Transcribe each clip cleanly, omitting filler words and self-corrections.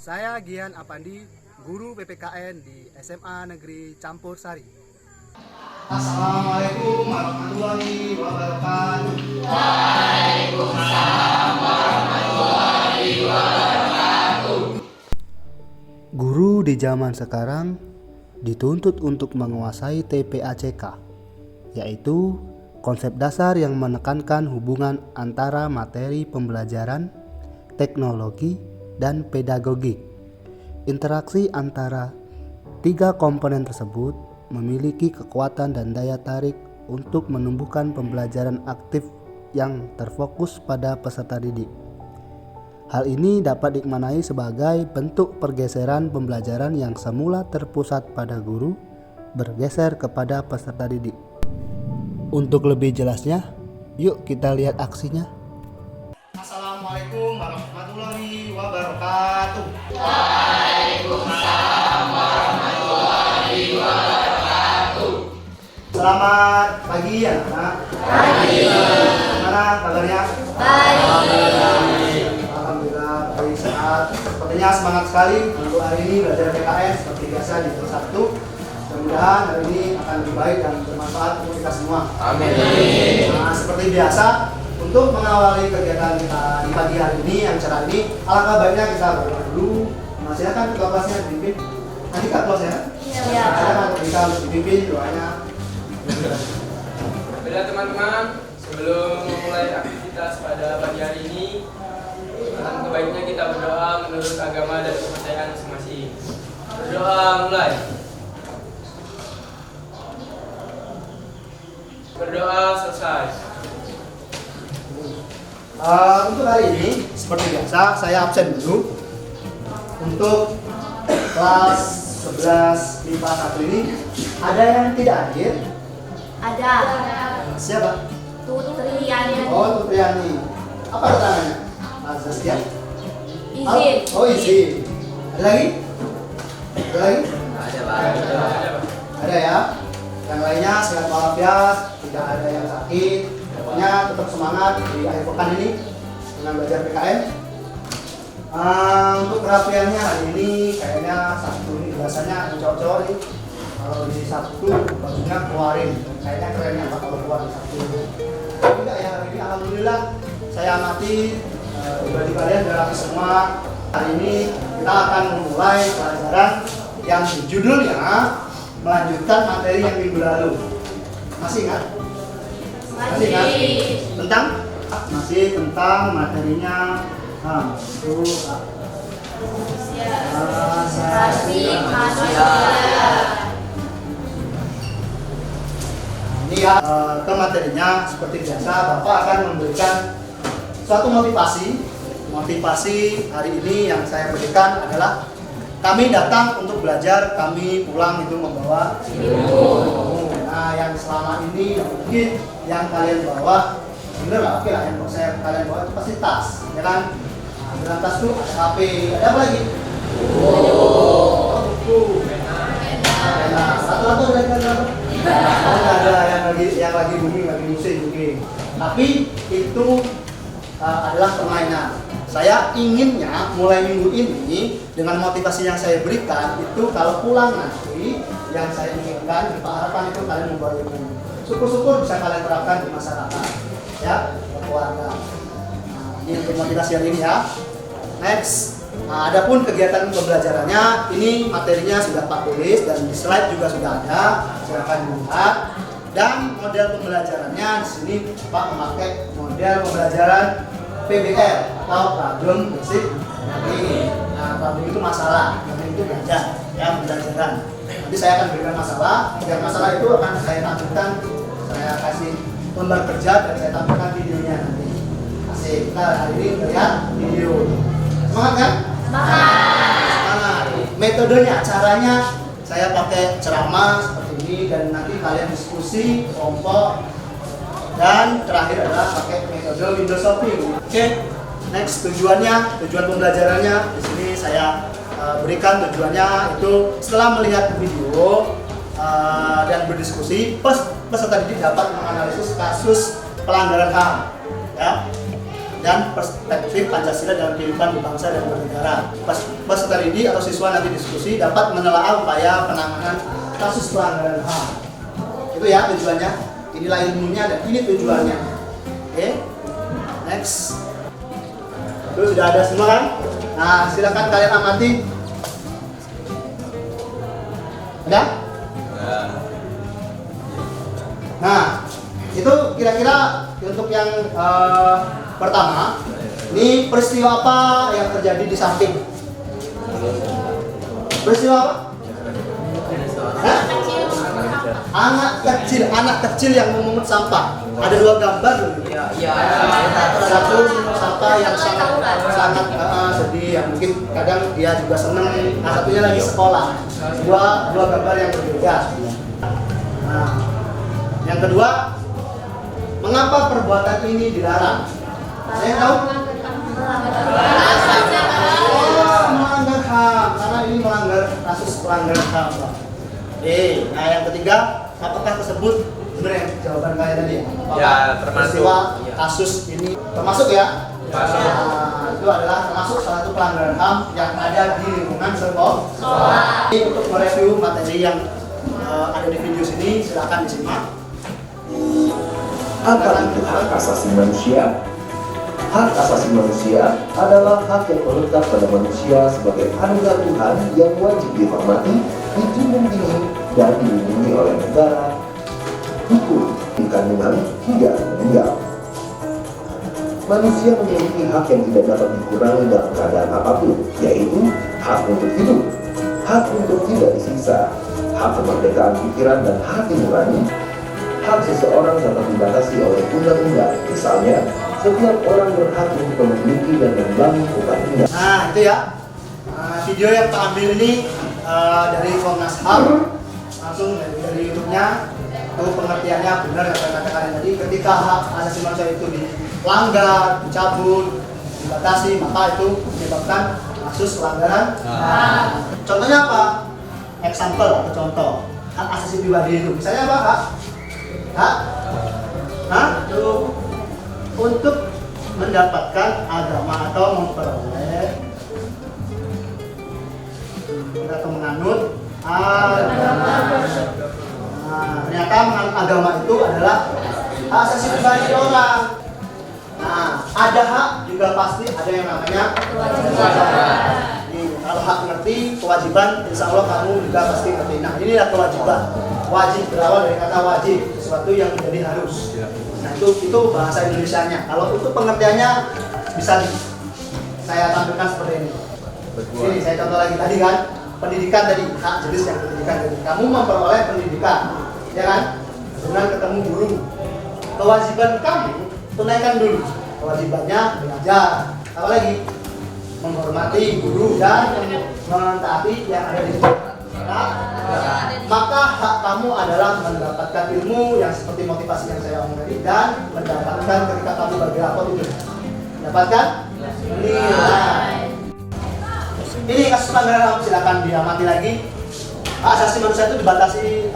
Saya Gian Apandi, guru PPKN di SMA Negeri Campur Sari. Assalamualaikum warahmatullahi wabarakatuh. Waalaikumsalam warahmatullahi wabarakatuh. Guru di zaman sekarang dituntut untuk menguasai TPACK, yaitu konsep dasar yang menekankan hubungan antara materi pembelajaran, teknologi, dan pedagogik. Interaksi antara tiga komponen tersebut memiliki kekuatan dan daya tarik untuk menumbuhkan pembelajaran aktif yang terfokus pada peserta didik. Hal ini dapat dimaknai sebagai bentuk pergeseran pembelajaran yang semula terpusat pada guru bergeser kepada peserta didik. Untuk lebih jelasnya, yuk kita lihat aksinya. Assalamualaikum warahmatullahi wabarakatuh. Waalaikumsalam warahmatullahi wabarakatuh. Selamat pagi ya anak. Pagi. Gimana kabarnya? Baik. Alhamdulillah baik, sehat. Sepertinya semangat sekali untuk hari ini belajar PKN seperti biasa di hari Sabtu. Mudah-mudahan hari ini akan lebih baik dan bermanfaat untuk kita semua. Amin. Nah, seperti biasa, untuk mengawali kegiatan kita di pagi hari ini yang cerah ini, alangkah baiknya kita berdoa dulu. Nah, silakan ketua kelasnya dipimpin. Nanti Kak Klos ya. Iya. Silakan kita harus dipimpin doanya. Baiklah teman-teman, sebelum memulai aktivitas pada pagi hari ini, alangkah baiknya kita berdoa menurut agama dan kepercayaan masing-masing. Berdoa mulai. Berdoa selesai. Untuk hari ini, seperti biasa, saya absen dulu. Untuk kelas 11 MIPA 1 ini, ada yang tidak hadir? Ada. Siapa? Tutriani. Oh, Tutriani. Apa keterangannya? Zaskia? Izin. Oh, izin. Ada lagi? Ada lagi? Ada ya. Yang lainnya sehat walafiat, tidak ada yang sakit. Pokoknya tetap semangat di akhir pekan ini dengan belajar PKN. Untuk kerapiannya hari ini kayaknya Sabtu ini biasanya cowok-cowok nih kalau di Sabtu bajunya keluarin, kayaknya kerennya bakal keluar di Sabtu. Tapi enggak ya, hari ini alhamdulillah saya amati baju kalian sudah rapi semua. Hari ini kita akan memulai pelajaran yang judulnya melanjutkan materi yang minggu lalu. Masih ingat? Masih ingat? Tentang? Masih tentang materinya Asasi manusia. Ini ya, ke materinya seperti biasa Bapak akan memberikan suatu motivasi. Motivasi hari ini yang saya berikan adalah kami datang untuk belajar, kami pulang itu membawa ilmu. Nah, yang selama ini mungkin yang kalian bawa, bener lah, oke lah, yang saya kalian bawa itu pasti tas, ya kan? Nah, dalam tas itu ada HP, ada apa lagi? Buku, pena. Satu-satu ada lagi apa? Oh, nggak ada yang lagi booming, lagi musik, oke. Tapi itu adalah permainan. Saya inginnya mulai minggu ini dengan motivasi yang saya berikan itu kalau pulang nanti yang saya inginkan, harapan itu kalian membawa ilmu. Syukur-syukur bisa kalian terapkan di masyarakat, ya, keluarga. Nah, ini untuk motivasi yang ini ya. Next, nah, adapun kegiatan pembelajarannya ini materinya sudah Pak tulis dan di slide juga sudah ada. Silakan dilihat. Dan model pembelajarannya di sini Pak memakai model pembelajaran PBL atau problem basic ini. Nah, problem itu masalah, problem itu belajar, ya, pembelajaran. Nanti saya akan berikan masalah, dan masalah itu akan saya tampilkan, saya kasih lembar kerja dan saya tampilkan videonya nanti. Asik, kita hari ini melihat video. Semangat kan? Semangat. Metodenya, caranya saya pakai ceramah seperti ini dan nanti kalian diskusi, kelompok. Dan terakhir adalah pakai metode window shopping. Oke, next tujuan pembelajarannya di sini saya berikan tujuannya itu setelah melihat video dan berdiskusi, peserta didik dapat menganalisis kasus pelanggaran HAM, ya, dan perspektif Pancasila dalam kehidupan berbangsa dan bernegara. Peserta semester ini atau siswa nanti diskusi dapat menelaah upaya penanganan kasus pelanggaran HAM. Itu ya tujuannya. Inilah ilmunya dan ini tujuannya. Oke. Next. Itu sudah ada semua kan? Nah, silakan kalian amati. Ada? Nah, itu kira-kira untuk yang pertama. Ini peristiwa apa yang terjadi di samping? Peristiwa apa? Hah? Anak kecil yang memungut sampah. Ada dua gambar loh. Satu sampah yang sangat sedih, ya mungkin kadang dia juga senang. Nah, satunya lagi sekolah. Dua gambar yang berbeda. Nah, yang kedua, mengapa perbuatan ini dilarang? Saya tahu. Melanggar HAM, karena ini melanggar kasus pelanggaran HAM. Nah yang ketiga, apakah tersebut benar yang jawaban kalian tadi? Ya, termasuk. Peristiwa kasus ini termasuk ya? Termasuk. Nah, itu adalah termasuk salah satu pelanggaran HAM yang ada di lingkungan sekolah. Ini untuk mereview materi yang ada di video sini, silakan disimak. Apa itu hak asasi manusia? Hak asasi manusia adalah hak yang melekat pada manusia sebagai anugerah Tuhan yang wajib dihormati, dijunjung tinggi, dan dilindungi oleh negara, hukum, kandungan, hingga meninggal. Manusia memiliki hak yang tidak dapat dikurangi dalam keadaan apapun, yaitu hak untuk hidup, hak untuk tidak disiksa, hak kemerdekaan pikiran dan hati nurani. Hak seseorang dapat dibatasi oleh undang-undang. Misalnya, setiap orang berhak untuk memiliki dan membangun rumah tinggal. Nah itu ya, video yang kita ambil ini dari Komnas HAM, langsung dari YouTube-nya. Itu pengertiannya benar yang saya katakan tadi. Ketika hak asasi manusia itu dilanggar, dicabut, dibatasi, maka itu menyebabkan kasus pelanggaran. Contohnya apa? Example atau contoh hak asasi pribadi itu. Misalnya apa, Kak? Itu untuk mendapatkan agama atau memperoleh atau menganut agama. Nah, ternyata menganut agama itu adalah hak asasi pribadi orang. Nah, ada hak juga pasti ada yang namanya kewajiban. Kalau hak ngerti, kewajiban insya Allah kamu juga pasti ngerti. Nah, inilah kewajiban. Wajib berawal dari kata wajib, sesuatu yang menjadi harus. Nah, itu bahasa Indonesianya. Kalau untuk pengertiannya bisa saya tampilkan seperti ini. Ini saya contoh lagi tadi kan, pendidikan tadi, hak jenis yang pendidikan tadi. Kamu memperoleh pendidikan, ya kan? Dengan ketemu guru. Kewajiban kamu tunaikan dulu. Kewajibannya belajar. Apa lagi? Menghormati guru dan mentaati yang ada di sekolah. Maka hak kamu adalah mendapatkan ilmu yang seperti motivasi yang saya omong tadi dan mendapatkan ketika kamu bergerak itu. Dapatkan nilai. Ini kasus pelanggaran HAM, silakan diamati lagi. Hak asasi manusia itu dibatasi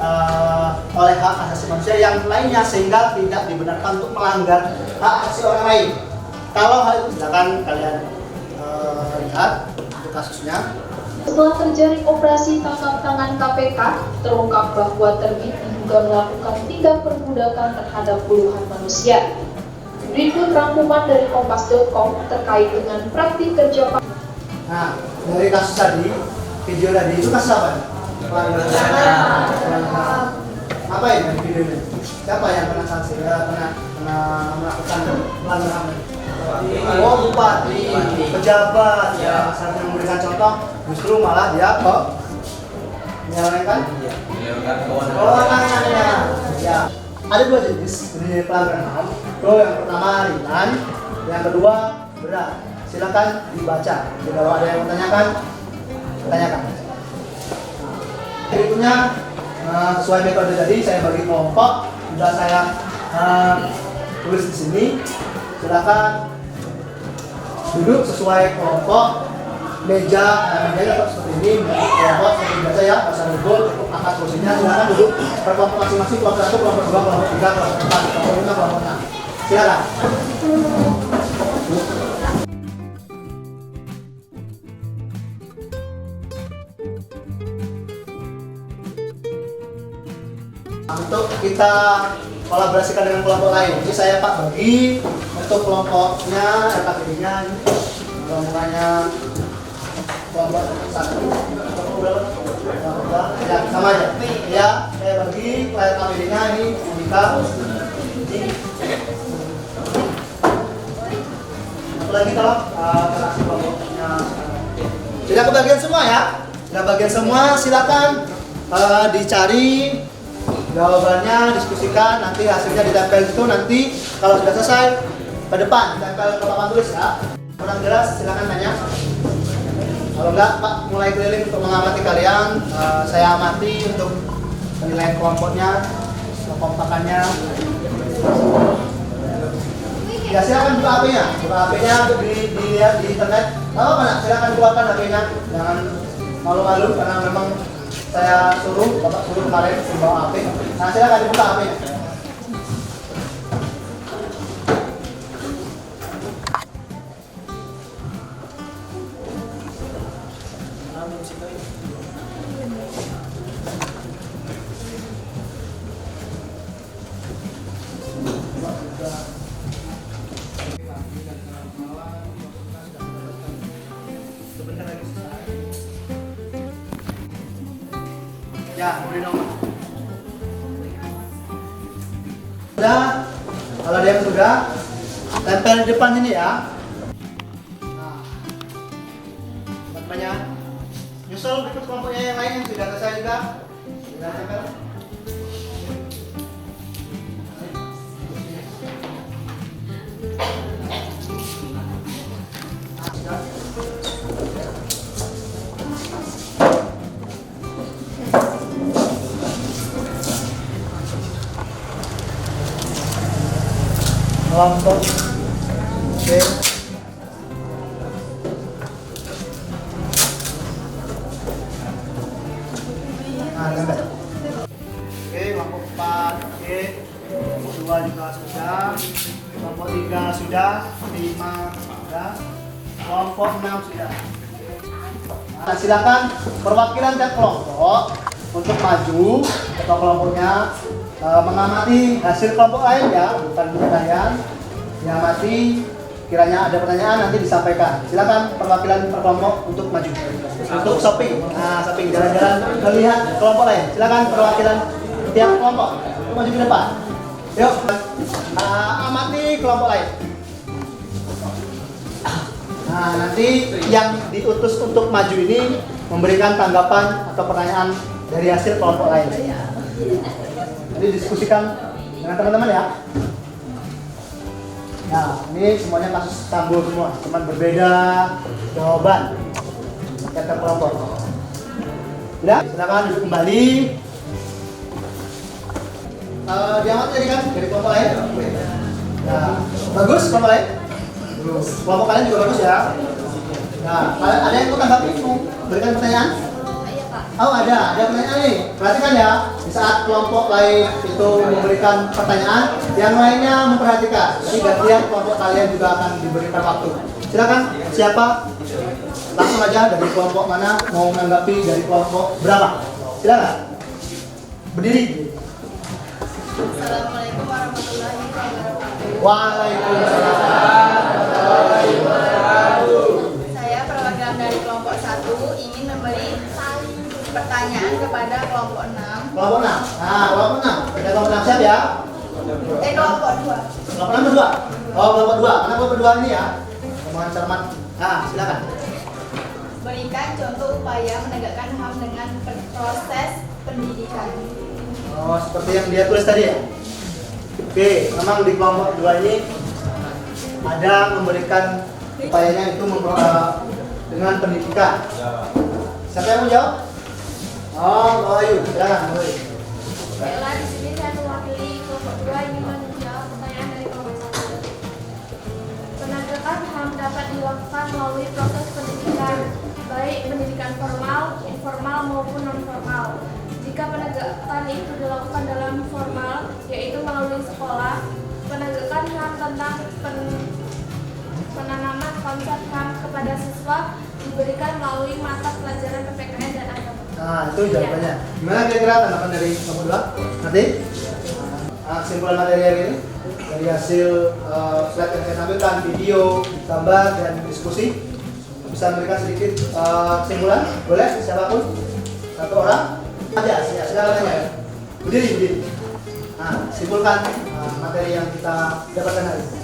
oleh hak asasi manusia yang lainnya sehingga tidak dibenarkan untuk melanggar hak asasi orang lain. Kalau hal itu silakan kalian lihat untuk kasusnya. Setelah terjaring operasi tangkap tangan KPK, terungkap bahwa terbit diduga melakukan tindak perbudakan terhadap puluhan manusia. Berikut rangkuman dari Kompas.com terkait dengan praktik kerja. Nah, dari kasus tadi, video tadi itu kasus apa? Apa ya dari video ini? Siapa yang pernah sanksi? Pernah melakukan pelanggaran? Oh, bupati, pejabat, ya. Saat yang memberikan contoh, justru malah dia kok menyalahkan kewenangannya. Ya, ada dua jenis dari pelanggaran HAM. Yang pertama ringan, yang kedua berat. Silakan dibaca. Kalau ada yang tanyakan. Berikutnya sesuai metode tadi saya bagi kelompok, sudah saya tulis di sini. Silakan duduk sesuai kelompok, mejanya tetap seperti ini, kelompok seperti biasa ya, pasang duduk, cukup angkat kursinya, silakan duduk per kelompok masing-masing, kelompok 1, kelompok 2, kelompok 3, kelompok 4, kelompok 5, kelompok 6. Silakan. Untuk kita kolaborasikan dengan kelompok lain. Ini saya Pak bagi untuk kelompoknya FKB-nya ini kelompoknya kelompok 1 kelompok berapa? Ya sama aja. Ya saya bagi FKB-nya ini Monika. Satu lagi tolong kelompoknya. Sudah kebagian semua ya? Sudah bagian semua, silakan dicari jawabannya, diskusikan, nanti hasilnya ditempel itu nanti kalau sudah selesai ke depan ditempel ke papan tulis ya. Kurang jelas silakan tanya. Kalau enggak Pak mulai keliling untuk mengamati kalian, saya amati untuk penilaian kelompoknya, kekompakannya. Ya silakan buka HP-nya, dilihat di internet. Apa mana? Silakan keluarkan HP-nya, jangan malu-malu karena memang saya suruh, Bapak suruh kemarin membawa HP. Nah silakan dibuka HP-nya. Ya, beri nomor. Sudah, kalau ada yang sudah, tempel di depan sini ya. Nah, teman-temannya, nyusul berikut kelompoknya yang lain yang sudah selesai juga. Sudah tempel. Kelompok B. Nah, gambar. Oke, kelompok 4 G, kelompok 2 juga sudah, kelompok 3 sudah, 5 sudah, kelompok 6 sudah. Nah, silakan perwakilan tiap kelompok untuk maju atau kelompoknya mengamati hasil kelompok lain ya, bukan kalian. Diamati, kiranya ada pertanyaan nanti disampaikan. Silakan perwakilan per kelompok untuk maju. Untuk shopping, nah shopping jalan-jalan melihat kelompok lain. Silakan perwakilan tiap kelompok untuk maju ke depan. Yuk, amati kelompok lain. Nah nanti yang diutus untuk maju ini memberikan tanggapan atau pertanyaan dari hasil kelompok lain. Jadi diskusikan dengan teman-teman ya. Nah, ini semuanya kasus Tambul semua, cuman berbeda jawaban tiap kelompok. Sudah, silakan duduk kembali. Diamati tadi kan dari kelompok lain. Nah, bagus kelompok lain. Kelompok kalian juga bagus ya. Nah, ada yang mau tanggapi, berikan pertanyaan? Oh ada pertanyaan nih. Perhatikan ya, di saat kelompok lain itu memberikan pertanyaan, yang lainnya memperhatikan. Jadi gantian kelompok kalian juga akan diberikan waktu. Silakan, siapa? Langsung aja dari kelompok mana mau menanggapi dari kelompok berapa? Silakan. Berdiri. Assalamualaikum warahmatullahi wabarakatuh. Waalaikumsalam. Saya perwakilan dari kelompok 1 ingin memberi pertanyaan kepada kelompok 6. Kelompok 6. Nah, kelompok 6. Ada kelompok 6 siap ya? Kelompok 2. Kelompok 6 berdua. Oh, kelompok 2. Karena kelompok 2 ini ya. Omongan cermat. Nah, silakan. Berikan contoh upaya menegakkan HAM dengan proses pendidikan. Oh, seperti yang dia tulis tadi ya? Oke, memang di kelompok 2 ini ada memberikan upayanya itu dengan pendidikan. Siapa yang mau jawab? Oh, Mbak Ayu, silakan Mbak Ayu. Baiklah, di sini saya mewakili kelompok 2 ingin menjawab pertanyaan dari kelompok 1. Penegakan HAM dapat dilakukan melalui proses pendidikan, baik pendidikan formal, informal maupun non formal. Jika penegakan itu dilakukan dalam formal, yaitu melalui sekolah, penegakan HAM tentang penanaman konsep HAM kepada siswa diberikan melalui mata pelajaran PPKN dan agama. Nah, itu jawabannya. Gimana kira-kira tanggapan dari kamu dua? Nanti kesimpulan materi hari ini dari hasil slide yang saya tampilkan, video, gambar, dan diskusi, bisa memberikan sedikit kesimpulan? Boleh? Siapapun? Satu orang? Aja, silakan tanya. Berdiri. Nah, simpulkan materi yang kita dapatkan hari ini.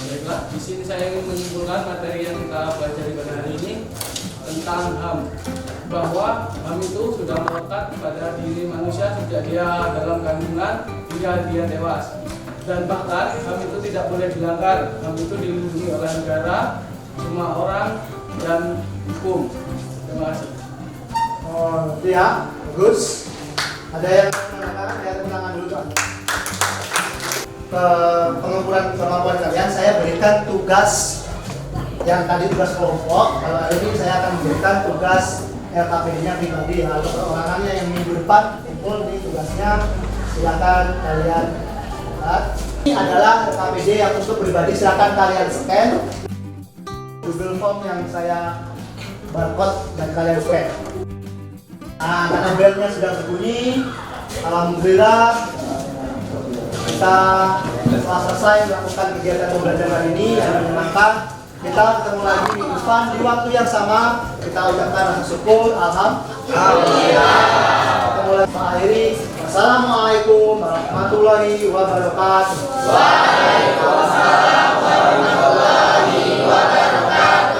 Baiklah, di sini saya ingin menyimpulkan materi yang kita pelajari pada hari ini tentang HAM, bahwa HAM itu sudah melekat pada diri manusia sejak dia dalam kandungan hingga dia dewasa, dan bahkan HAM itu tidak boleh dilanggar. HAM itu dilindungi oleh negara, semua orang, dan hukum. Terima kasih. Oh, itu ya, bagus. Ada yang menanyakan? Ada yang tangan dulu kan? Ke pengukuran kemampuan kalian, saya berikan tugas yang tadi tugas kelompok. Kalau hari ini saya akan memberikan tugas LKPD-nya pribadi. Lalu perorangannya yang minggu depan kumpul, ini tugasnya silakan kalian lihat. Ini adalah LKPD yang untuk pribadi, silakan kalian scan Google Form yang saya barcode dan kalian scan. Nah, karena belnya sudah berbunyi, alhamdulillah kita telah selesai melakukan kegiatan pembelajaran hari ini yang menyenangkan. Kita ketemu lagi minggu depan di waktu yang sama. Kita ucapkan rasa syukur, alhamdulillah. Ketemu lagi. Pak akhiri, wassalamualaikum warahmatullahi wabarakatuh. Waalaikumsalam.